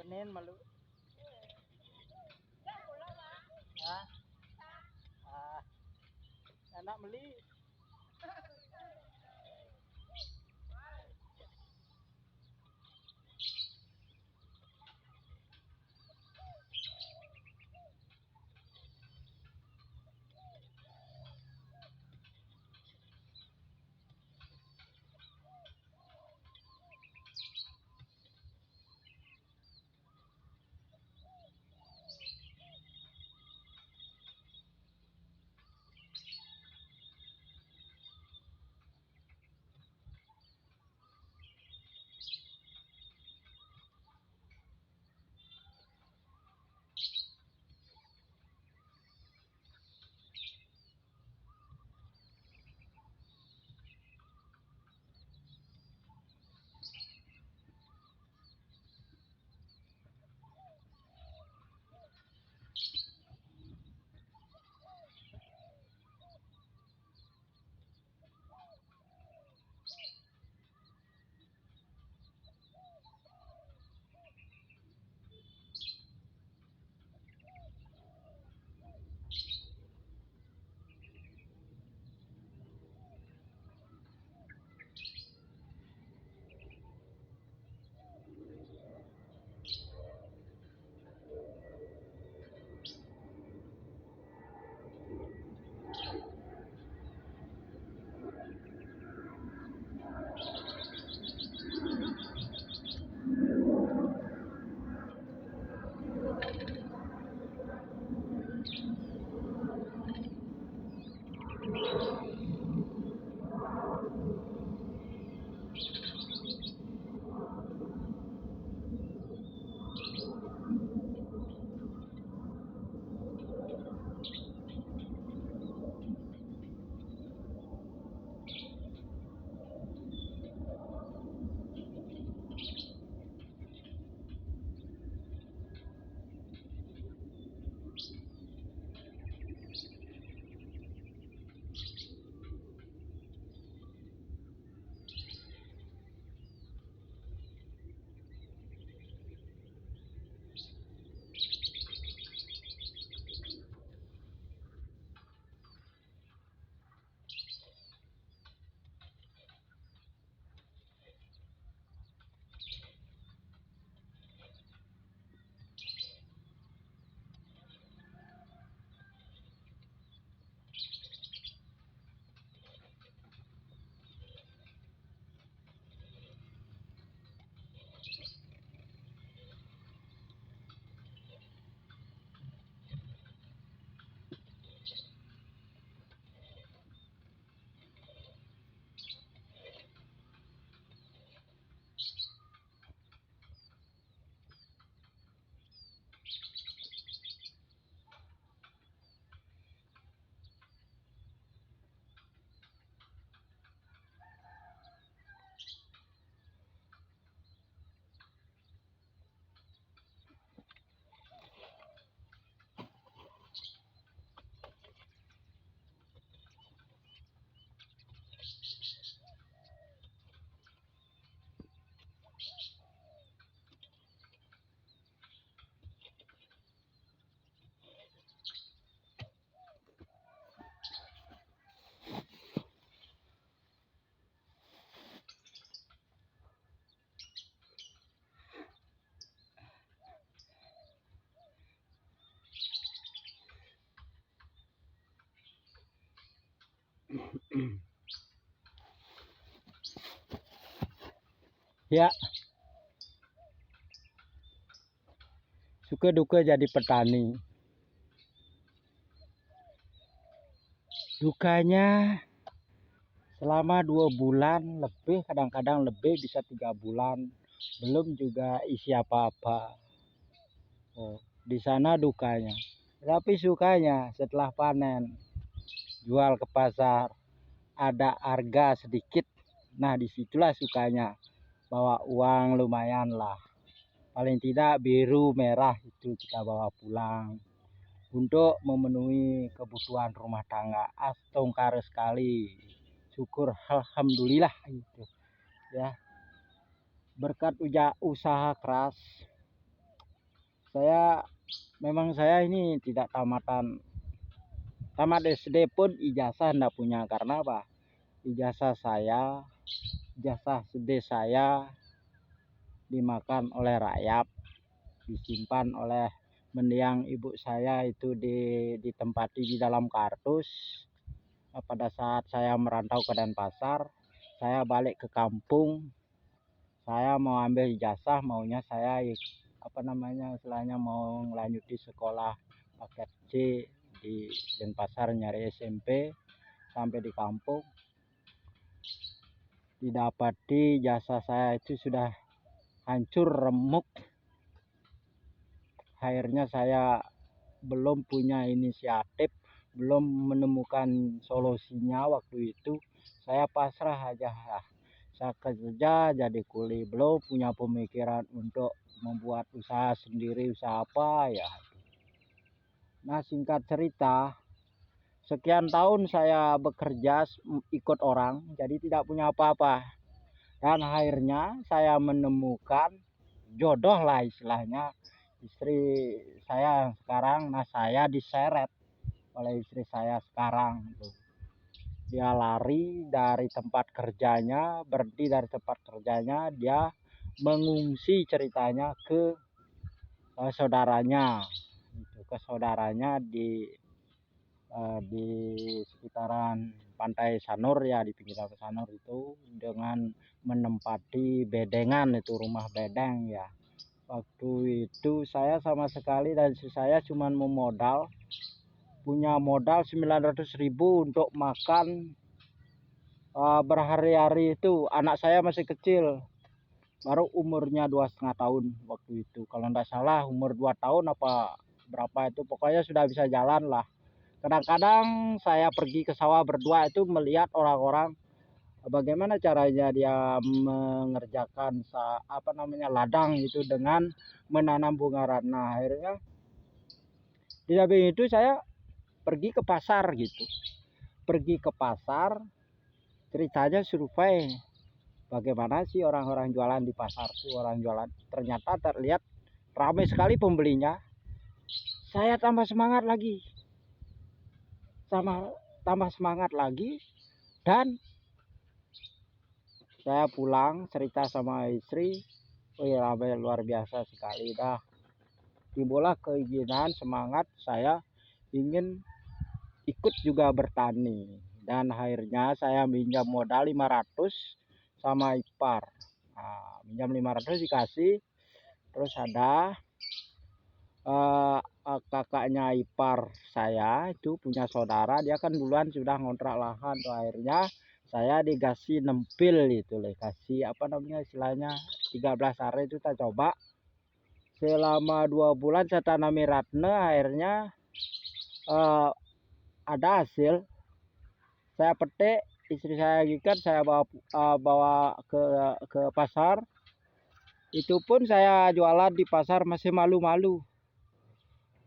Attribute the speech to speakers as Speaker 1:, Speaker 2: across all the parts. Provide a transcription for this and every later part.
Speaker 1: Benin malu. Ya. Ah, anak beli. Ya, suka duka jadi petani. Dukanya selama 2 bulan lebih, kadang-kadang lebih, bisa 3 bulan, belum juga isi apa-apa. Di sana dukanya. Tapi sukanya setelah panen, jual ke pasar, ada harga sedikit. Nah, disitulah sukanya, bawa uang lumayan lah. Paling tidak biru merah itu kita bawa pulang untuk memenuhi kebutuhan rumah tangga. Astongkar sekali, syukur alhamdulillah itu. ya. Berkat usaha keras saya ini tidak tamat SD pun ijazah enggak punya. Karena apa? Ijazah SD saya dimakan oleh rakyat, disimpan oleh mendiang ibu saya itu ditempati di dalam kardus. Pada saat saya merantau ke Denpasar, saya balik ke kampung, saya mau ambil ijazah, maunya saya istilahnya mau ngelanjuti sekolah paket C di Denpasar, nyari SMP. Sampai di kampung didapati jasa saya itu sudah hancur remuk. Akhirnya saya belum punya inisiatif, belum menemukan solusinya. Waktu itu saya pasrah aja, saya kerja jadi kuli, belum punya pemikiran untuk membuat usaha sendiri. Usaha apa ya? Nah, singkat cerita, sekian tahun saya bekerja ikut orang, jadi tidak punya apa-apa. Dan akhirnya saya menemukan jodoh lah istilahnya. Istri saya sekarang, nah saya diseret oleh istri saya sekarang. Dia lari dari tempat kerjanya, berhenti dari tempat kerjanya, dia mengungsi ceritanya ke saudaranya. Ke saudaranya di sekitaran Pantai Sanur ya, di pinggiran Sanur itu, dengan menempati bedengan, itu rumah bedeng ya. Waktu itu saya sama sekali dari saya cuma punya modal 900.000 untuk makan berhari-hari. Itu anak saya masih kecil, baru umurnya 2,5 tahun waktu itu, kalau tidak salah umur 2 tahun apa berapa itu, pokoknya sudah bisa jalan lah. Kadang-kadang saya pergi ke sawah berdua itu melihat orang-orang bagaimana caranya dia mengerjakan ladang itu dengan menanam bunga ratna. Akhirnya di samping itu saya pergi ke pasar gitu. Pergi ke pasar, ceritanya survei bagaimana sih orang-orang jualan di pasar tuh, orang jualan. Ternyata terlihat ramai sekali pembelinya. Saya tambah semangat lagi. Tambah semangat lagi, dan saya pulang cerita sama istri, oh ya luar biasa sekali dah. Timbullah keinginan, semangat saya ingin ikut juga bertani. Dan akhirnya saya minjam modal 500 sama ipar. Nah, minjam 500 dikasih. Terus ada kakaknya ipar saya itu punya saudara, dia kan duluan sudah ngontrak lahan tuh. Akhirnya saya dikasih nempil itu, kasih istilahnya 13 hari itu kita coba. Selama 2 bulan saya tanami ratna, akhirnya ada hasil. Saya petik, istri saya gikat, saya bawa ke pasar. Itu pun saya jualan di pasar masih malu-malu.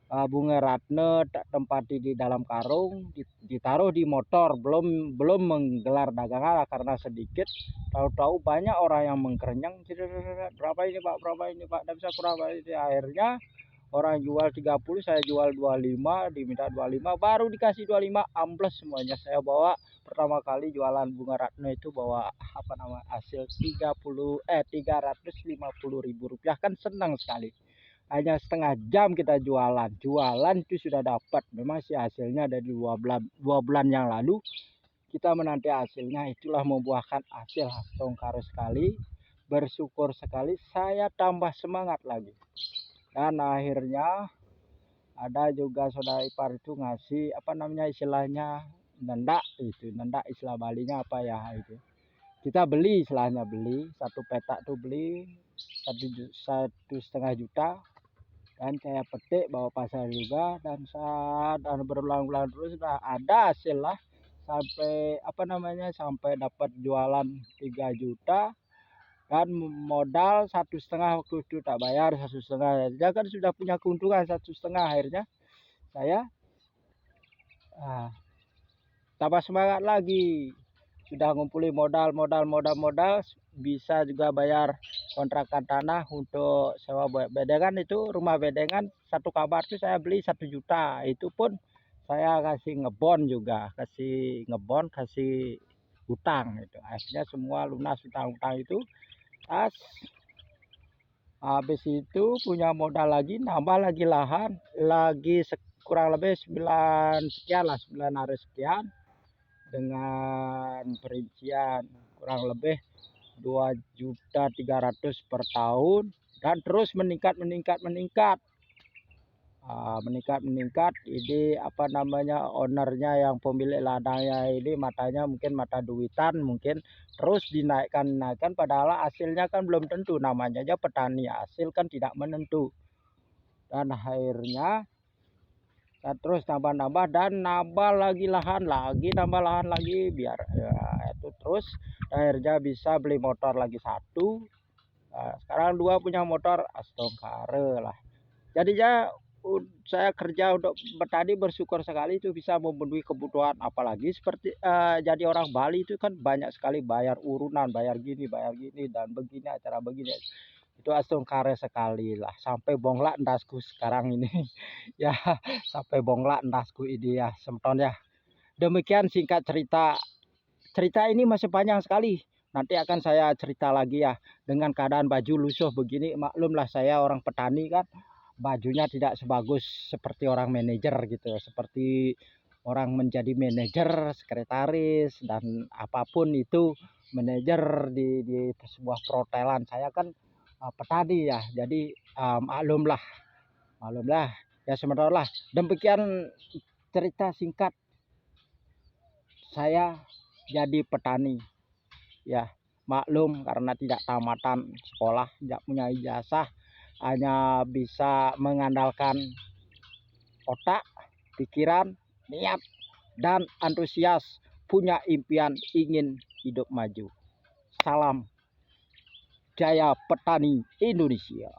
Speaker 1: Bunga ratna tak tempati di dalam karung, ditaruh di motor, belum menggelar dagangan karena sedikit. Tahu-tahu banyak orang yang mengkerenyang, berapa ini Pak, tidak bisa kurang. Akhirnya orang jual 30, saya jual 25, diminta 25, baru dikasih 25, ambles semuanya. Saya bawa pertama kali jualan bunga ratna itu bawa hasil 350.000 rupiah, kan senang sekali. Hanya setengah jam kita jualan itu sudah dapat. Memang sih hasilnya dari 2 bulan yang lalu kita menanti hasilnya, itulah membuahkan hasil. Tongkar sekali, bersyukur sekali, saya tambah semangat lagi. Dan akhirnya ada juga saudara ipar itu ngasih istilahnya nendak, itu nendak istilah Balinya apa ya itu. Kita beli, istilahnya beli satu petak tuh, beli 1,5 juta. Dan saya petik bawa pasar juga, dan berulang-ulang terus sudah ada hasil lah, sampai sampai dapat jualan 3 juta dan modal 1,5 waktu itu tak bayar 1,5. Dia kan sudah punya keuntungan 1,5. Akhirnya saya tambah semangat lagi. sudah ngumpulin modal, bisa juga bayar kontrakan tanah untuk sewa bedengan. Itu rumah bedengan satu kamar tuh saya beli 1 juta. Itu pun saya kasih ngebon juga, kasih hutang itu. Akhirnya semua lunas hutang-hutang itu. Pas habis itu punya modal lagi, nambah lagi lahan, kurang lebih 9 sekian lah, 9 hari sekian, dengan perincian kurang lebih 2.300.000 per tahun, dan terus meningkat. Meningkat. Ini apa namanya, ownernya yang pemilik ladangnya ini matanya mungkin mata duitan, mungkin terus dinaikkan, padahal hasilnya kan belum tentu. Namanya aja petani, hasil kan tidak menentu. Dan akhirnya terus nambah dan nambah lagi lahan lagi, biar ya, itu terus akhirnya bisa beli motor lagi 1. Sekarang 2 punya motor, astongkare lah. Jadinya saya kerja untuk petani bersyukur sekali itu bisa memenuhi kebutuhan. Apalagi seperti jadi orang Bali itu kan banyak sekali bayar urunan, bayar gini dan begini, acara begini. Itu astongkare sekali lah, sampai bonglak ndasku sekarang ini. Ya, sampai bonglak ndasku ini ya, semton ya. Demikian singkat cerita. Cerita ini masih panjang sekali. Nanti akan saya cerita lagi ya. Dengan keadaan baju lusuh begini, maklumlah saya orang petani kan, bajunya tidak sebagus seperti orang manajer gitu, seperti orang menjadi manajer, sekretaris, dan apapun itu manajer di sebuah perhotelan. Saya kan petani ya, jadi maklumlah ya, sementara lah. Demikian cerita singkat saya jadi petani ya. Maklum karena tidak tamatan sekolah, tidak punya ijazah, hanya bisa mengandalkan otak, pikiran, niat, dan antusias, punya impian ingin hidup maju. Salam Jaya Petani Indonesia.